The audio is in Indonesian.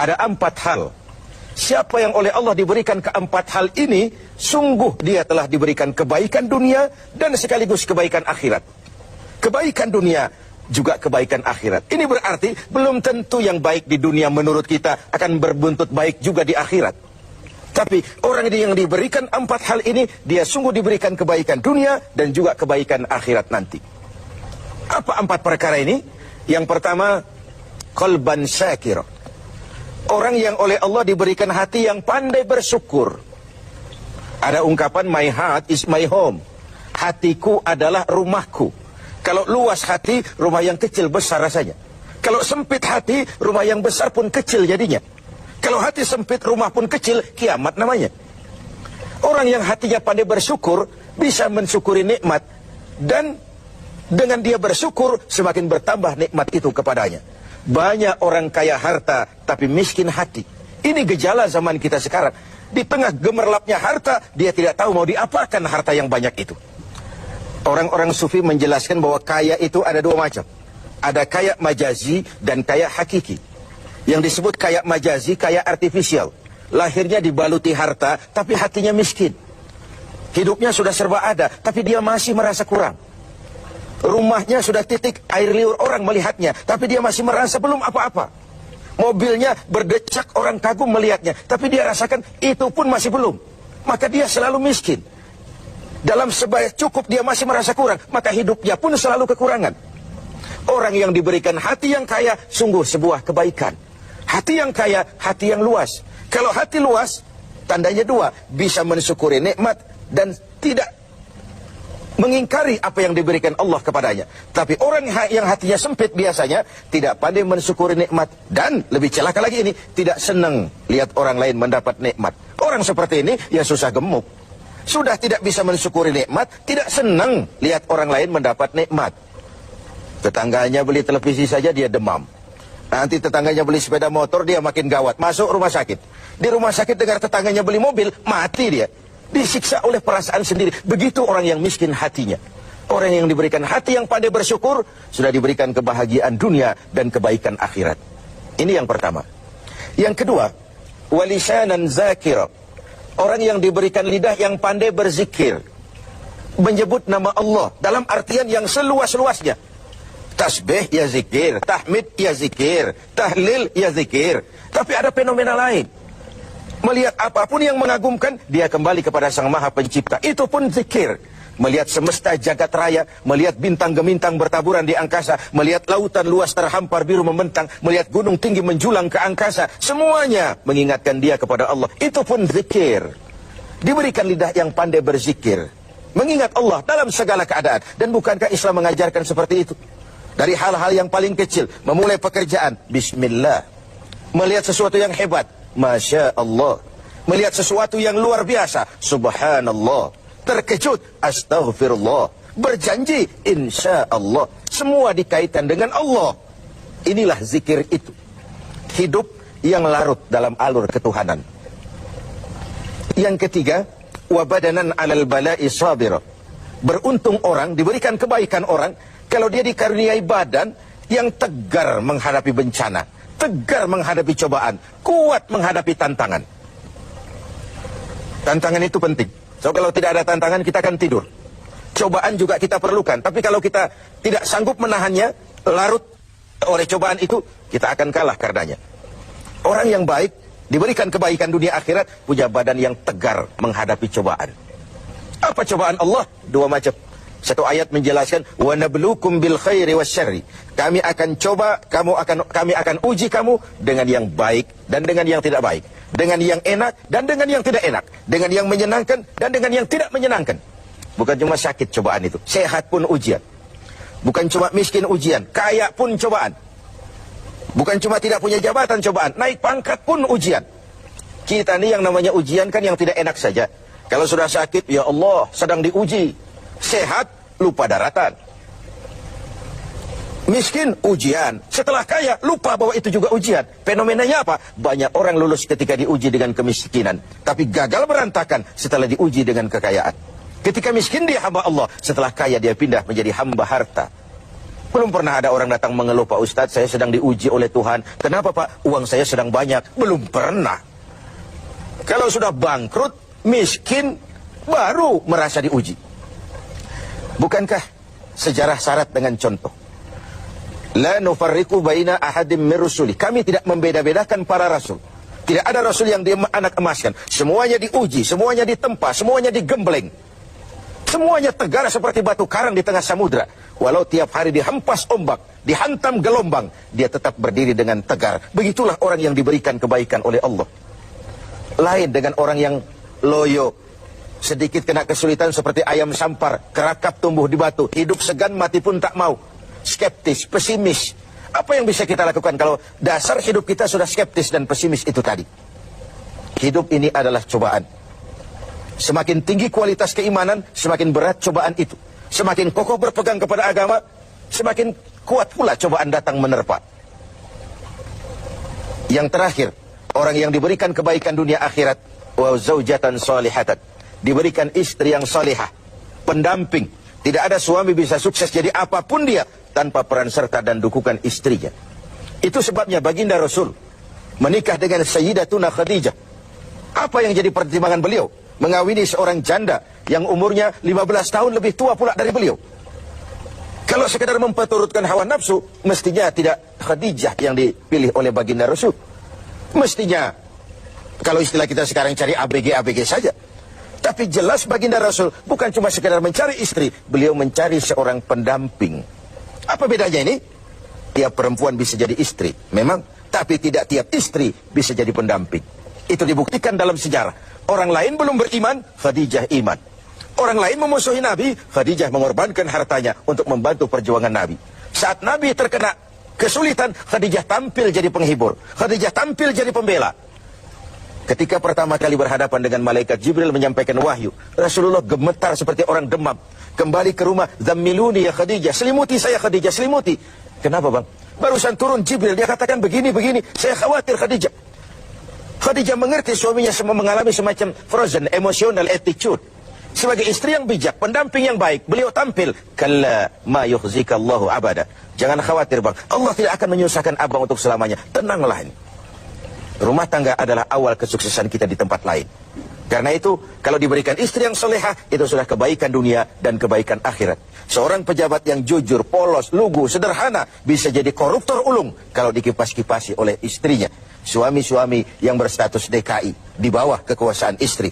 Ada 4 hal. Siapa yang oleh Allah diberikan keempat hal ini, sungguh dia telah diberikan kebaikan dunia dan sekaligus kebaikan akhirat. Kebaikan dunia juga kebaikan akhirat. Ini berarti belum tentu yang baik di dunia menurut kita akan berbuntut baik juga di akhirat. Tapi orang yang diberikan 4 hal ini, dia sungguh diberikan kebaikan dunia dan juga kebaikan akhirat nanti. Apa 4 perkara ini? Yang pertama, qalban syakir. Orang yang oleh Allah diberikan hati yang pandai bersyukur. Ada ungkapan, my heart is my home. Hatiku adalah rumahku. Kalau luas hati, rumah yang kecil besar rasanya. Kalau sempit hati, rumah yang besar pun kecil jadinya. Kalau hati sempit, rumah pun kecil, kiamat namanya. Orang yang hatinya pandai bersyukur, bisa mensyukuri nikmat. Dan dengan dia bersyukur, semakin bertambah nikmat itu kepadanya. Banyak orang kaya harta, tapi miskin hati. Ini gejala zaman kita sekarang. Di tengah gemerlapnya harta, dia tidak tahu mau diapakan harta yang banyak itu. Orang-orang sufi menjelaskan bahwa kaya itu ada 2 macam. Ada kaya majazi dan kaya hakiki. Yang disebut kaya majazi, kaya artifisial. Lahirnya dibaluti harta, tapi hatinya miskin. Hidupnya sudah serba ada, tapi dia masih merasa kurang. Rumahnya sudah titik air liur orang melihatnya, tapi dia masih merasa belum apa-apa. Mobilnya berdecak orang kagum melihatnya, tapi dia rasakan itu pun masih belum. Maka dia selalu miskin. Dalam sebaya cukup dia masih merasa kurang, maka hidupnya pun selalu kekurangan. Orang yang diberikan hati yang kaya, sungguh sebuah kebaikan. Hati yang kaya, hati yang luas. Kalau hati luas, tandanya 2, bisa mensyukuri nikmat dan tidak mengingkari apa yang diberikan Allah kepadanya. Tapi orang yang hatinya sempit biasanya tidak pandai mensyukuri nikmat. Dan lebih celaka lagi ini, tidak senang lihat orang lain mendapat nikmat. Orang seperti ini ya susah gemuk. Sudah tidak bisa mensyukuri nikmat, tidak senang lihat orang lain mendapat nikmat. Tetangganya beli televisi saja dia demam. Nanti tetangganya beli sepeda motor, dia makin gawat, masuk rumah sakit. Di rumah sakit dengar tetangganya beli mobil, mati dia. Disiksa oleh perasaan sendiri. Begitu orang yang miskin hatinya. Orang yang diberikan hati yang pandai bersyukur, sudah diberikan kebahagiaan dunia dan kebaikan akhirat. Ini yang pertama. Yang kedua, walisanan zakira. Orang yang diberikan lidah yang pandai berzikir, menyebut nama Allah dalam artian yang seluas-luasnya. Tasbih ya zikir, tahmid ya zikir, tahlil ya zikir. Tapi ada fenomena lain. Melihat apapun yang mengagumkan, dia kembali kepada Sang Maha Pencipta. Itu pun zikir. Melihat semesta jagat raya, melihat bintang gemintang bertaburan di angkasa, melihat lautan luas terhampar biru membentang, melihat gunung tinggi menjulang ke angkasa. Semuanya mengingatkan dia kepada Allah. Itu pun zikir. Diberikan lidah yang pandai berzikir, mengingat Allah dalam segala keadaan. Dan bukankah Islam mengajarkan seperti itu? Dari hal-hal yang paling kecil, memulai pekerjaan, bismillah. Melihat sesuatu yang hebat, Masya Allah. Melihat sesuatu yang luar biasa, subhanallah. Terkejut, astaghfirullah. Berjanji, insya Allah. Semua dikaitkan dengan Allah. Inilah zikir itu. Hidup yang larut dalam alur ketuhanan. Yang ketiga, wabadanan alal bala'i sabir. Beruntung orang, diberikan kebaikan orang, kalau dia dikaruniai badan yang tegar menghadapi bencana, tegar menghadapi cobaan, kuat menghadapi tantangan. Tantangan itu penting. So kalau tidak ada tantangan, kita akan tidur. Cobaan juga kita perlukan. Tapi kalau kita tidak sanggup menahannya, larut oleh cobaan itu, kita akan kalah karenanya. Orang yang baik, diberikan kebaikan dunia akhirat, punya badan yang tegar menghadapi cobaan. Apa cobaan Allah? 2 macam. Satu ayat menjelaskan, wa nabluukum bil khairi wasyarri. Kami akan coba, kami akan uji kamu dengan yang baik dan dengan yang tidak baik, dengan yang enak dan dengan yang tidak enak, dengan yang menyenangkan dan dengan yang tidak menyenangkan. Bukan cuma sakit cobaan itu, sehat pun ujian. Bukan cuma miskin ujian, kaya pun cobaan. Bukan cuma tidak punya jabatan cobaan, naik pangkat pun ujian. Kita ini yang namanya ujian kan yang tidak enak saja. Kalau sudah sakit, ya Allah, sedang diuji. Sehat, lupa daratan. Miskin, ujian. Setelah kaya, lupa bahwa itu juga ujian. Fenomenanya apa? Banyak orang lulus ketika diuji dengan kemiskinan, tapi gagal berantakan setelah diuji dengan kekayaan. Ketika miskin dia hamba Allah, setelah kaya dia pindah menjadi hamba harta. Belum pernah ada orang datang mengeluh, Pak Ustadz, saya sedang diuji oleh Tuhan. Kenapa Pak? Uang saya sedang banyak. Belum pernah. Kalau sudah bangkrut, miskin, baru merasa diuji. Bukankah sejarah syarat dengan contoh? La nufarriqu baina ahadim min rusuli. Kami tidak membeda-bedakan para rasul. Tidak ada rasul yang anak emaskan. Semuanya diuji, semuanya ditempa, semuanya digembleng. Semuanya tegar seperti batu karang di tengah samudra. Walau tiap hari dihempas ombak, dihantam gelombang, dia tetap berdiri dengan tegar. Begitulah orang yang diberikan kebaikan oleh Allah. Lain dengan orang yang loyo, sedikit kena kesulitan seperti ayam sampar, kerakap tumbuh di batu, hidup segan mati pun tak mau. Skeptis, pesimis. Apa yang bisa kita lakukan kalau dasar hidup kita sudah skeptis dan pesimis itu tadi? Hidup ini adalah cobaan. Semakin tinggi kualitas keimanan, semakin berat cobaan itu. Semakin kokoh berpegang kepada agama, semakin kuat pula cobaan datang menerpa. Yang terakhir, orang yang diberikan kebaikan dunia akhirat, wa zaujatan salihatan, diberikan istri yang salihah, pendamping. Tidak ada suami bisa sukses jadi apapun dia tanpa peran serta dan dukungan istrinya. Itu sebabnya baginda Rasul menikah dengan Sayyidatuna Khadijah. Apa yang jadi pertimbangan beliau? Mengawini seorang janda yang umurnya 15 tahun lebih tua pula dari beliau. Kalau sekedar memperturutkan hawa nafsu, mestinya tidak Khadijah yang dipilih oleh baginda Rasul. Mestinya, kalau istilah kita sekarang cari ABG saja. Tapi jelas baginda Rasul bukan cuma sekedar mencari istri, beliau mencari seorang pendamping. Apa bedanya ini? Tiap perempuan bisa jadi istri, memang, tapi tidak tiap istri bisa jadi pendamping. Itu dibuktikan dalam sejarah. Orang lain belum beriman, Khadijah iman. Orang lain memusuhi Nabi, Khadijah mengorbankan hartanya untuk membantu perjuangan Nabi. Saat Nabi terkena kesulitan, Khadijah tampil jadi penghibur. Khadijah tampil jadi pembela. Ketika pertama kali berhadapan dengan malaikat Jibril menyampaikan wahyu, Rasulullah gemetar seperti orang demam. Kembali ke rumah, zammiluni ya Khadijah, selimuti saya Khadijah, selimuti. Kenapa bang? Barusan turun Jibril, dia katakan begini, saya khawatir Khadijah. Khadijah mengerti suaminya mengalami semacam frozen, emotional attitude. Sebagai istri yang bijak, pendamping yang baik, beliau tampil. Kalla ma yukhzikallahu abada. Jangan khawatir bang, Allah tidak akan menyusahkan abang untuk selamanya. Tenanglah ini. Rumah tangga adalah awal kesuksesan kita di tempat lain. Karena itu, kalau diberikan istri yang solehah, itu sudah kebaikan dunia dan kebaikan akhirat. Seorang pejabat yang jujur, polos, lugu, sederhana, bisa jadi koruptor ulung kalau dikipas-kipasi oleh istrinya. Suami-suami yang berstatus DKI di bawah kekuasaan istri.